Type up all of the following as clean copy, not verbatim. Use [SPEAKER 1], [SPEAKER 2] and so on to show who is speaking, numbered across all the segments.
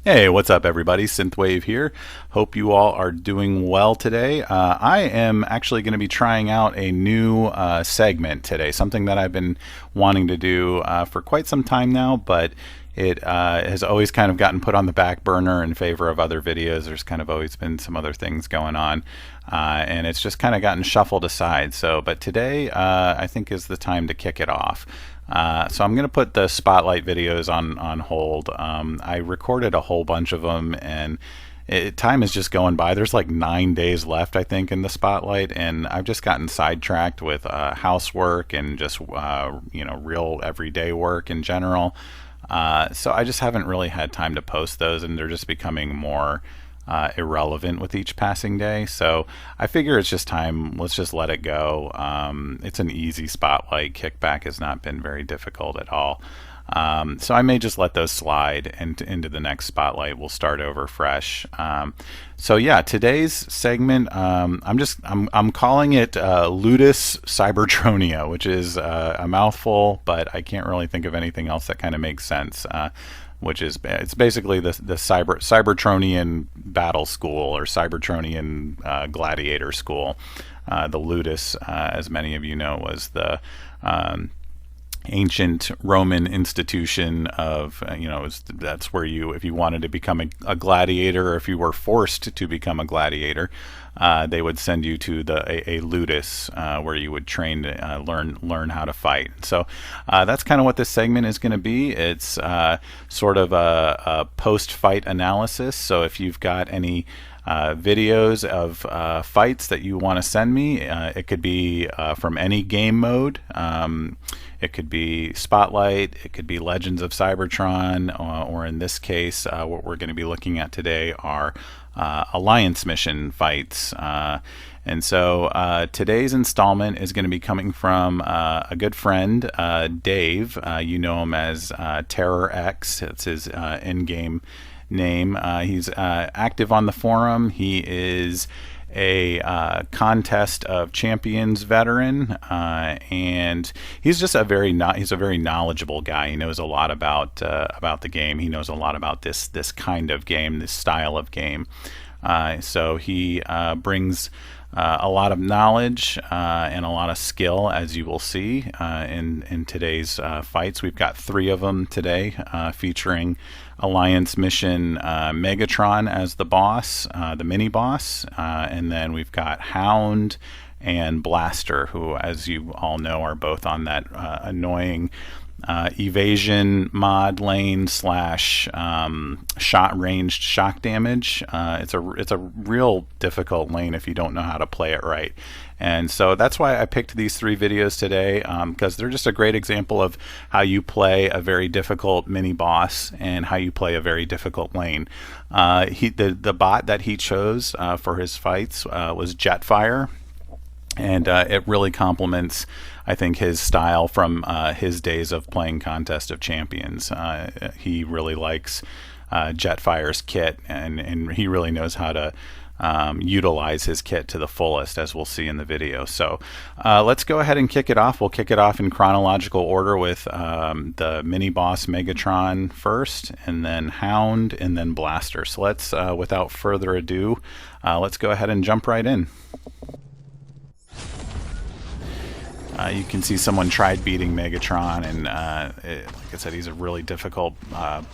[SPEAKER 1] Hey, what's up, everybody? Synthwave here. Hope you all are doing well today. I am actually going to be trying out a new segment today, something that I've been wanting to do for quite some time now, but it has always kind of gotten put on the back burner in favor of other videos. There's kind of always been some other things going on, and it's just kind of gotten shuffled aside. But today, I think is the time to kick it off. So I'm going to put the spotlight videos on hold. I recorded a whole bunch of them, and time is just going by. There's like 9 days left, I think, in the spotlight, and I've just gotten sidetracked with housework and just real everyday work in general. So I just haven't really had time to post those, and they're just becoming more irrelevant with each passing day. So I figure it's just time. Let's just let it go. It's an easy spotlight. Kickback has not been very difficult at all. So I may just let those slide into the next spotlight. We'll start over fresh. So yeah, today's segment, I'm calling it Ludus Cybertronia, which is a mouthful, but I can't really think of anything else that kind of makes sense. It's basically the Cybertronian battle school, or Cybertronian gladiator school. The Ludus, as many of you know, was the ancient Roman institution of, that's where if you wanted to become a gladiator, or if you were forced to become a gladiator, they would send you to a ludus, where you would train to learn how to fight. So that's kind of what this segment is going to be. It's sort of a post-fight analysis. So if you've got any videos of fights that you want to send me, it could be from any game mode. It could be Spotlight, it could be Legends of Cybertron, or in this case, what we're going to be looking at today are Alliance mission fights. And so today's installment is going to be coming from a good friend, Dave. You know him as Terror X. It's his in-game name. He's active on the forum. He is a contest of champions veteran, and he's just he's a very knowledgeable guy. He knows a lot about the game. He knows a lot about this kind of game, this style of game. So he brings a lot of knowledge and a lot of skill, as you will see in today's fights. We've got 3 of them today, featuring Alliance mission Megatron as the boss, the mini boss, and then we've got Hound and Blaster, who, as you all know, are both on that annoying evasion mod lane / shot ranged shock damage. It's a real difficult lane if you don't know how to play it right. And so that's why I picked these 3 videos today, because they're just a great example of how you play a very difficult mini boss and how you play a very difficult lane. The bot that he chose for his fights was Jetfire, and it really complements, I think, his style from his days of playing Contest of Champions. He really likes Jetfire's kit, and he really knows how to utilize his kit to the fullest, as we'll see in the video. So let's go ahead and kick it off. We'll kick it off in chronological order with the mini boss Megatron first, and then Hound, and then Blaster. So let's, without further ado, let's go ahead and jump right in. You can see someone tried beating Megatron, and like I said, he's a really difficult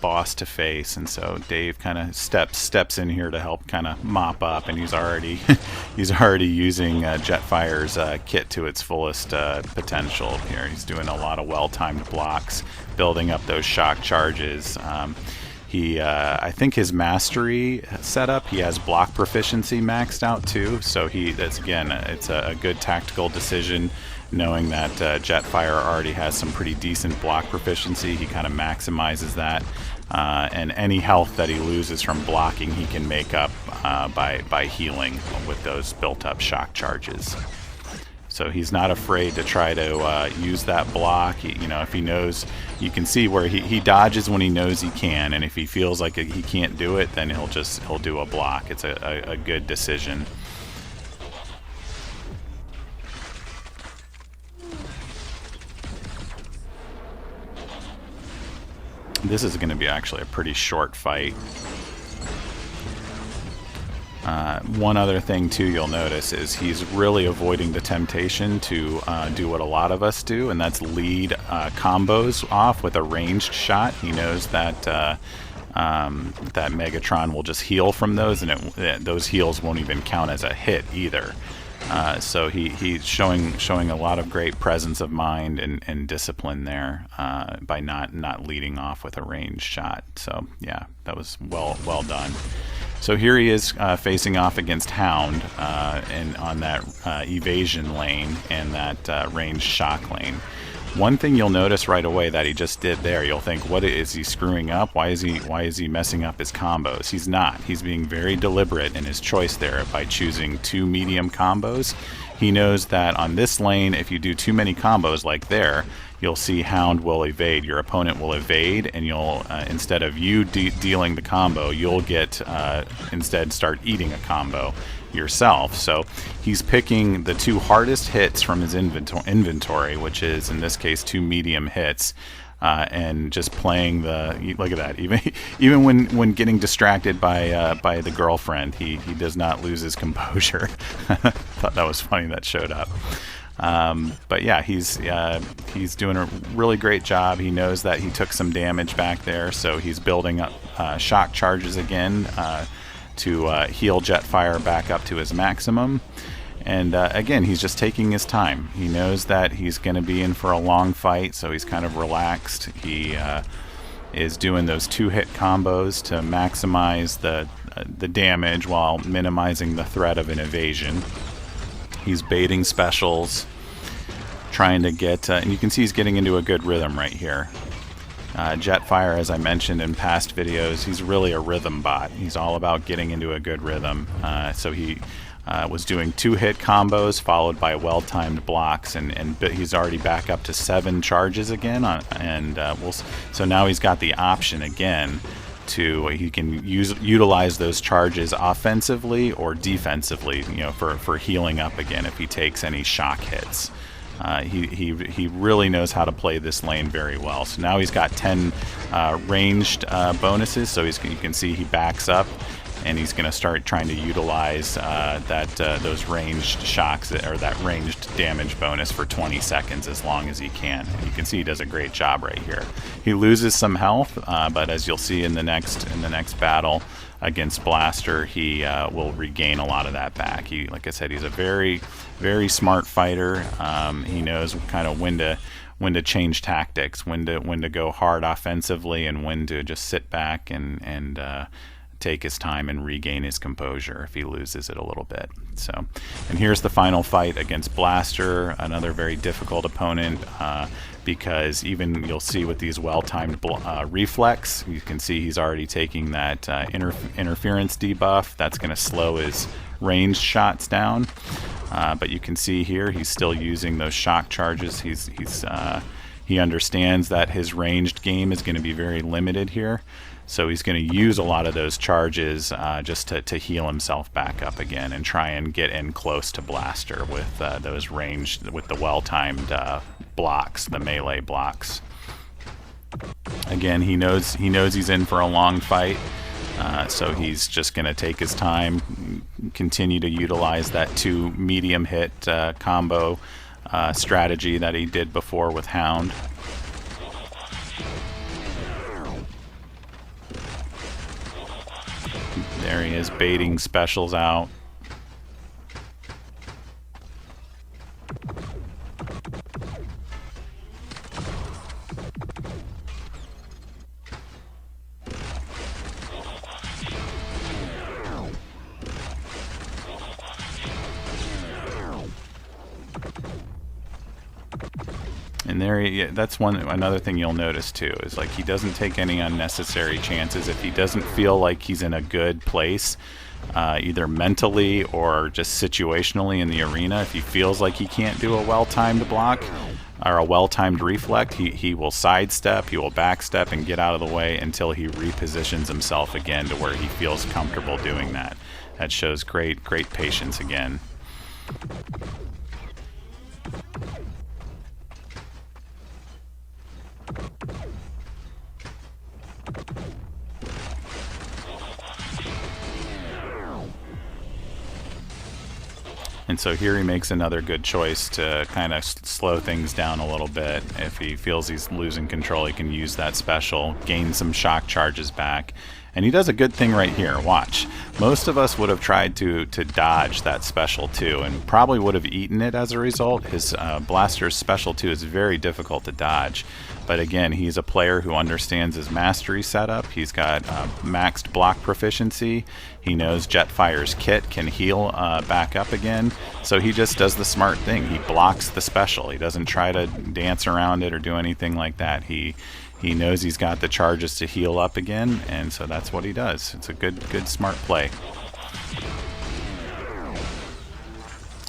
[SPEAKER 1] boss to face, and so Dave kind of steps in here to help kind of mop up, and he's already using Jetfire's kit to its fullest potential here. He's doing a lot of well-timed blocks, building up those shock charges. I think his mastery setup, he has block proficiency maxed out too, so it's a good tactical decision, knowing that Jetfire already has some pretty decent block proficiency. He kind of maximizes that, and any health that he loses from blocking he can make up by healing with those built-up shock charges. So he's not afraid to try to use that block. If he knows, you can see where he dodges when he knows he can, and if he feels like he can't do it, then he'll do a block. It's a good decision. This is going to be actually a pretty short fight. One other thing too you'll notice is he's really avoiding the temptation to do what a lot of us do, and that's lead combos off with a ranged shot. He knows that that Megatron will just heal from those, and those heals won't even count as a hit either. So he's showing a lot of great presence of mind and discipline there by not leading off with a ranged shot. So yeah, that was well done. So here he is facing off against Hound and on that evasion lane and that ranged shock lane. One thing you'll notice right away that he just did there, you'll think, what is he screwing up? Why is he messing up his combos? He's not. He's being very deliberate in his choice there by choosing 2 medium combos. He knows that on this lane, if you do too many combos like there, you'll see Hound will evade. Your opponent will evade, and you'll instead of you dealing the combo, you'll get instead start eating a combo yourself. So he's picking the 2 hardest hits from his inventory, which is in this case 2 medium hits, and just playing the, look at that, even when getting distracted by the girlfriend, he does not lose his composure. Thought that was funny that showed up. But yeah, he's doing a really great job. He knows that he took some damage back there, so he's building up shock charges again to heal Jetfire back up to his maximum. And again, he's just taking his time. He knows that he's going to be in for a long fight, so he's kind of relaxed. He is doing those 2-hit combos to maximize the damage while minimizing the threat of an evasion. He's baiting specials, trying to get, and you can see he's getting into a good rhythm right here. Jetfire, as I mentioned in past videos, he's really a rhythm bot. He's all about getting into a good rhythm. So he was doing 2-hit combos followed by well-timed blocks, and he's already back up to 7 charges again. So now he's got the option again to he can utilize those charges offensively or defensively, for healing up again if he takes any shock hits. He really knows how to play this lane very well. So now he's got 10 ranged bonuses. So you can see he backs up, and he's going to start trying to utilize those ranged shocks or that ranged damage bonus for 20 seconds as long as he can. And you can see he does a great job right here. He loses some health, but as you'll see in the next battle against Blaster, he will regain a lot of that back. Like I said, he's a very, very smart fighter. He knows kind of when to change tactics, when to go hard offensively, and when to just sit back and take his time and regain his composure if he loses it a little bit. So, and here's the final fight against Blaster, another very difficult opponent, because even you'll see with these well-timed reflex, you can see he's already taking that interference debuff. That's going to slow his ranged shots down. But you can see here he's still using those shock charges. He understands that his ranged game is going to be very limited here. So he's going to use a lot of those charges just to heal himself back up again and try and get in close to Blaster with those ranged, with the well-timed blocks, the melee blocks. Again, he knows he's in for a long fight, so he's just going to take his time, continue to utilize that 2 medium hit combo strategy that he did before with Hound. There he is, baiting specials out. And that's another thing you'll notice too, is like he doesn't take any unnecessary chances. If he doesn't feel like he's in a good place, either mentally or just situationally in the arena, if he feels like he can't do a well-timed block or a well-timed reflect, he will sidestep, he will backstep and get out of the way until he repositions himself again to where he feels comfortable doing that. That shows great patience again. And so here he makes another good choice to kind of slow things down a little bit. If he feels he's losing control, he can use that special, gain some shock charges back. And he does a good thing right here. Watch. Most of us would have tried to dodge that special 2 and probably would have eaten it as a result. His blaster's special 2 is very difficult to dodge. But again, he's a player who understands his mastery setup. He's got maxed block proficiency. He knows Jetfire's kit can heal back up again. So he just does the smart thing. He blocks the special. He doesn't try to dance around it or do anything like that. He knows he's got the charges to heal up again, and so that's what he does. It's a good smart play.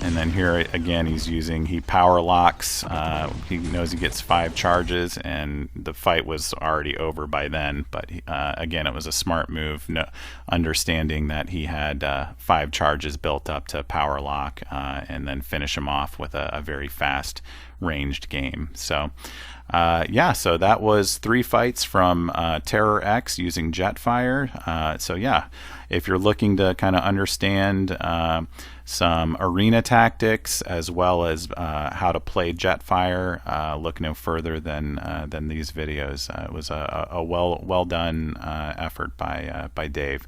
[SPEAKER 1] And then here again, he power locks. He knows he gets 5 charges, and the fight was already over by then. But again, it was a smart move, understanding that he had 5 charges built up to power lock, and then finish him off with a very fast ranged game. So yeah, so that was 3 fights from Terror X using Jetfire. So yeah, if you're looking to kind of understand some arena tactics as well as how to play Jetfire, look no further than these videos. It was a well done effort by Dave.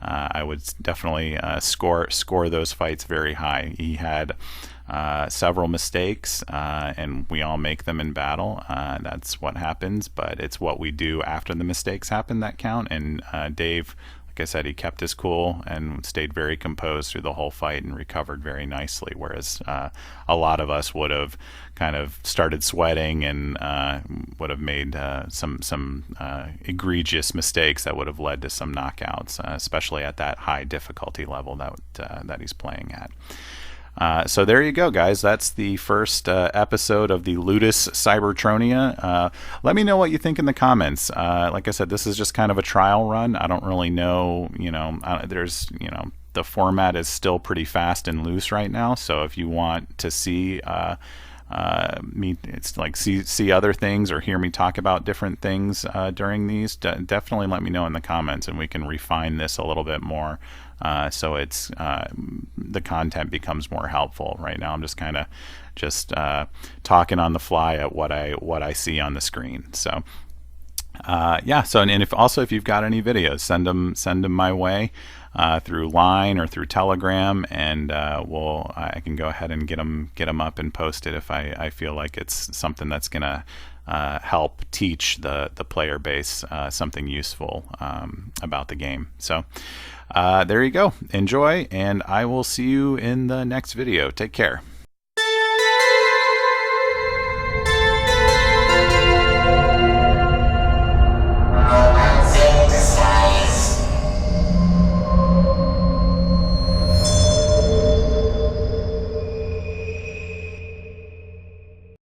[SPEAKER 1] I would definitely score those fights very high. He had several mistakes, and we all make them in battle. That's what happens, but it's what we do after the mistakes happen that count. And Dave, like I said, he kept his cool and stayed very composed through the whole fight and recovered very nicely, whereas a lot of us would have kind of started sweating and would have made some egregious mistakes that would have led to some knockouts, especially at that high difficulty level that he's playing at. So there you go, guys. That's the first episode of the Ludus Cybertronia. Let me know what you think in the comments. Like I said, this is just kind of a trial run. I don't really know, the format is still pretty fast and loose right now. So if you want to see see other things or hear me talk about different things during these, definitely let me know in the comments, and we can refine this a little bit more. So it's the content becomes more helpful. Right now I'm just kind of talking on the fly at what I see on the screen. So yeah, so and if you've got any videos, send them my way through Line or through Telegram, and I can go ahead and get them up and posted if I feel like it's something that's gonna help teach the player base something useful about the game. So there you go. Enjoy, and I will see you in the next video. Take care.